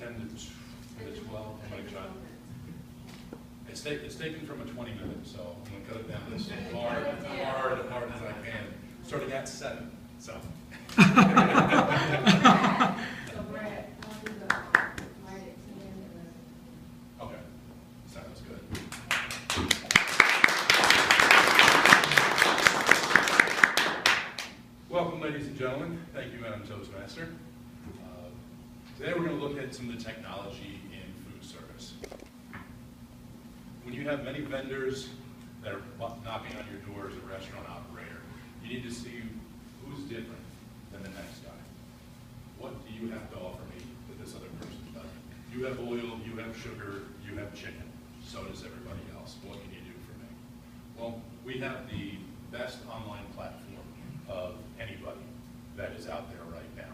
10 to 12. I'm going to try. It's taken from a 20-minute, so I'm going to cut it down as hard as I can. Starting at 7. So. Okay, sounds good. Welcome, ladies and gentlemen. Thank you, Madam Toastmaster. Today we're going to look at some of the technology in food service. When you have many vendors that are knocking on your door as a restaurant operator, you need to see who's different than the next guy. What do you have to offer me that this other person doesn't? You have oil, you have sugar, you have chicken. So does everybody else. What can you do for me? Well, we have the best online platform of anybody that is out there right now.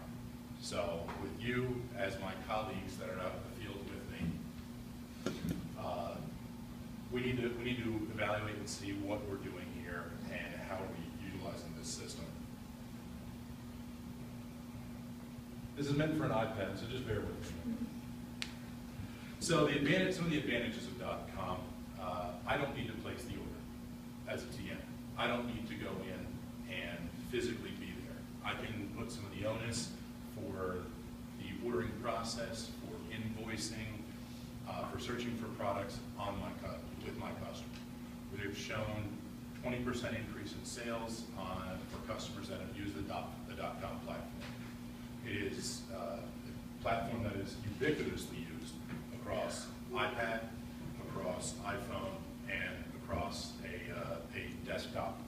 So with you as my colleagues that are out in the field with me, we need to evaluate and see what we're doing here and how we're utilizing this system. This is meant for an iPad, so just bear with me. So some of the advantages of .com, I don't need to place the order as a TM. I don't need to go in and physically be there. I can put some of the onus for the ordering process, for invoicing, for searching for products on with my customer. We've shown 20% increase in sales for customers that have used the .com platform. It is a platform that is ubiquitously used across iPad, across iPhone, and across a desktop.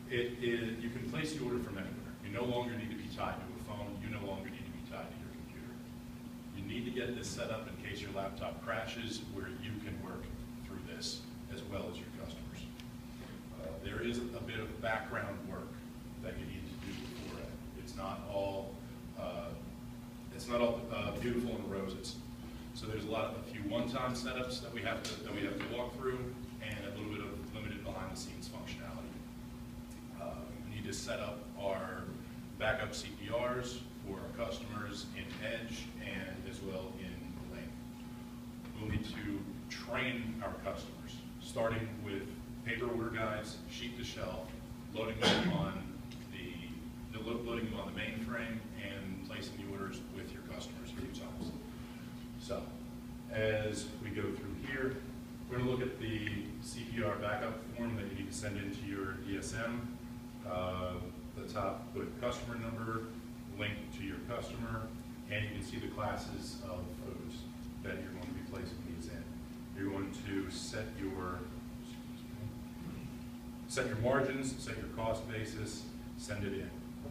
You can place the order from anywhere. You no longer need to be tied to a phone. You no longer need to be tied to your computer. You need to get this set up in case your laptop crashes, where you can work through this as well as your customers. There is a bit of background work that you need to do before it. It's not all beautiful and roses. So there's a few one-time setups that we have to walk through, and a little bit of limited behind-the-scenes functionality. We need to set up our backup CPRs for our customers in Edge and as well in Link. We'll need to train our customers, starting with paper order guides, sheet to shelf, loading them on the mainframe, and placing the orders with your customers a few times. So, as we go through here, we're going to look at the CPR backup form that you need to send into your DSM. The top, put customer number, link to your customer, and you can see the classes of foods that you're going to be placing these in. You're going to set your margins, set your cost basis, send it in.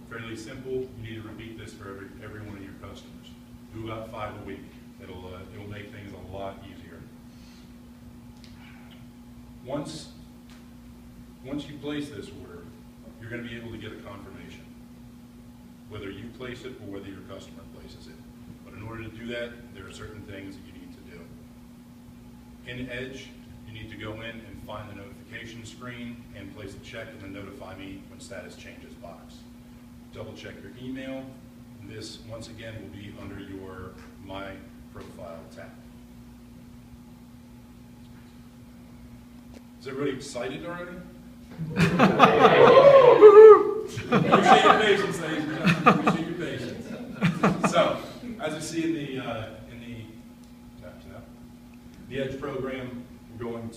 Fairly simple. You need to repeat this for every one of your customers. Do about 5 a week. It'll make things a lot easier. Once you place this order, you're going to be able to get a confirmation, whether you place it or whether your customer places it. But in order to do that, there are certain things that you need to do. In Edge, you need to go in and find the notification screen and place a check in the notify me when status changes box. Double check your email. This, once again, will be under your My Profile tab. Is everybody excited already? Appreciate your patience, ladies and gentlemen. Appreciate your patience. So, as you see in the Edge program, we're going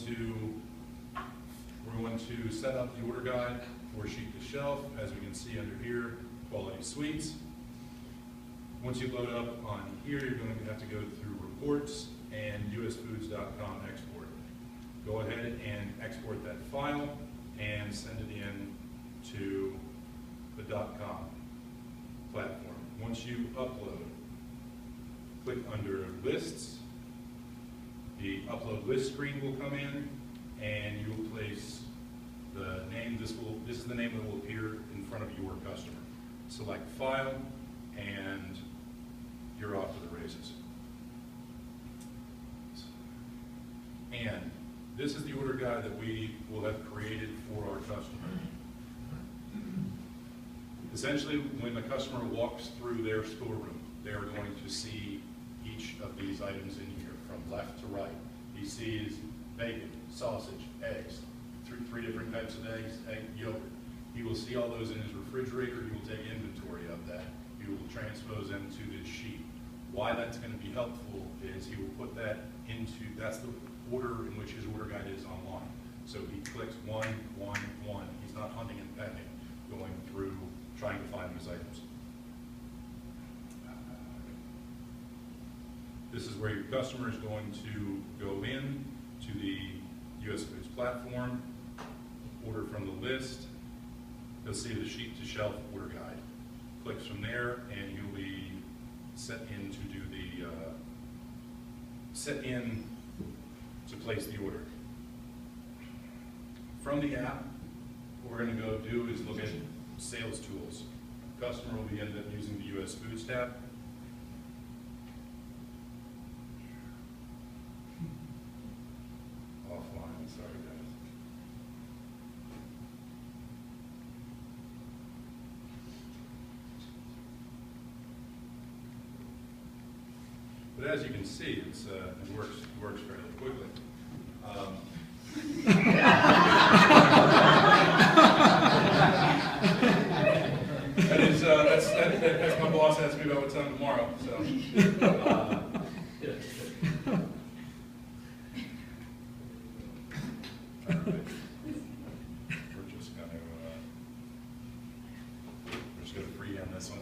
to set up the order guide for sheet to shelf. As we can see under here, quality sweets. Once you load up on here, you're going to have to go through reports and usfoods.com export. Go ahead and export that file and send it in to the .com platform. Once you upload, click under lists. The upload list screen will come in, and you will place the name. This is the name that will appear in front of your customer. Select file, and you're off to the races. And this is the order guide that we will have created for our customer. Essentially, when the customer walks through their storeroom, they are going to see each of these items in here from left to right. He sees bacon, sausage, eggs, three different types of eggs, egg yogurt. He will see all those in his refrigerator. He will take inventory of that. He will transpose them to this sheet. Why that's going to be helpful is he will put that into, that's the order in which his order guide is online. So he clicks 1, 1, 1. He's not hunting and pecking, going through, trying to find his items. This is where your customer is going to go in to the US Foods platform, order from the list. He'll see the sheet to shelf order guide. Clicks from there, and he'll be set in to do the to place the order. From the app, what we're going to go do is look at sales tools. Customer will be end up using the US Foods tab. Offline, sorry guys. But as you can see, it works fairly quickly. That's my boss asked me about what time tomorrow. So, all right. We're just going to freehand this one.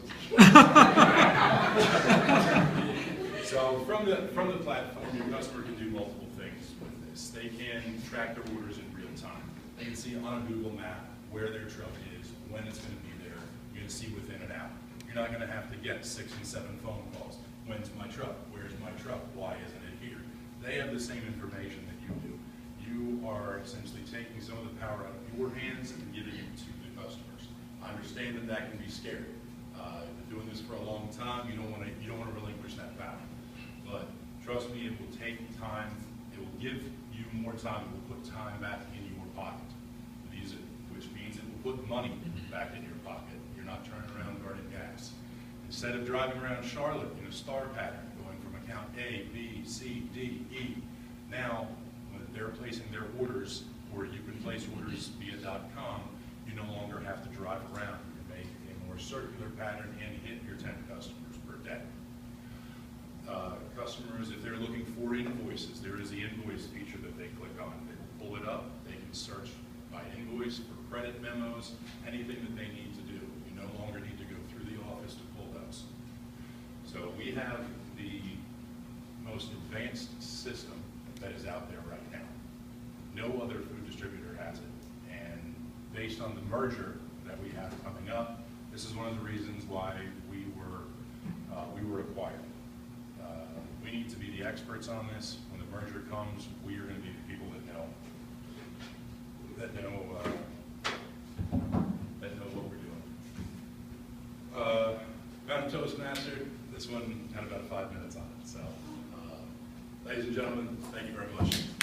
So from the platform, your customer can do multiple things with this. They can track their orders in real time. They can see on a Google map where their truck is, when it's going to be there. You're going to see within an hour. You're not going to have to get 6 and 7 phone calls. When's my truck? Where's my truck? Why isn't it here? They have the same information that you do. You are essentially taking some of the power out of your hands and giving it to the customers. I understand that that can be scary. Been doing this for a long time. You don't want to relinquish that power. But trust me, it will take time. It will give you more time. It will put time back in your pocket. Which means it will put money back in your pocket. You're not turning around guarding gas. Instead of driving around Charlotte in a star pattern, going from account A, B, C, D, E, now when they're placing their orders, or you can place orders via .com, you no longer have to drive around. You can make a more circular pattern and hit your 10 customers per day. Customers, if they're looking for invoices, there is the invoice feature that they click on. They will pull it up. They can search by invoice for credit memos, anything that they need to do. You no longer need to go through the office to pull those. So we have the most advanced system that is out there right now. No other food distributor has it. And based on the merger that we have coming up, this is one of the reasons why we were acquired. We need to be the experts on this. When the merger comes, we are going to be the people that know what we're doing. Mountain Toastmaster, this one had about 5 minutes on it. So, ladies and gentlemen, thank you very much.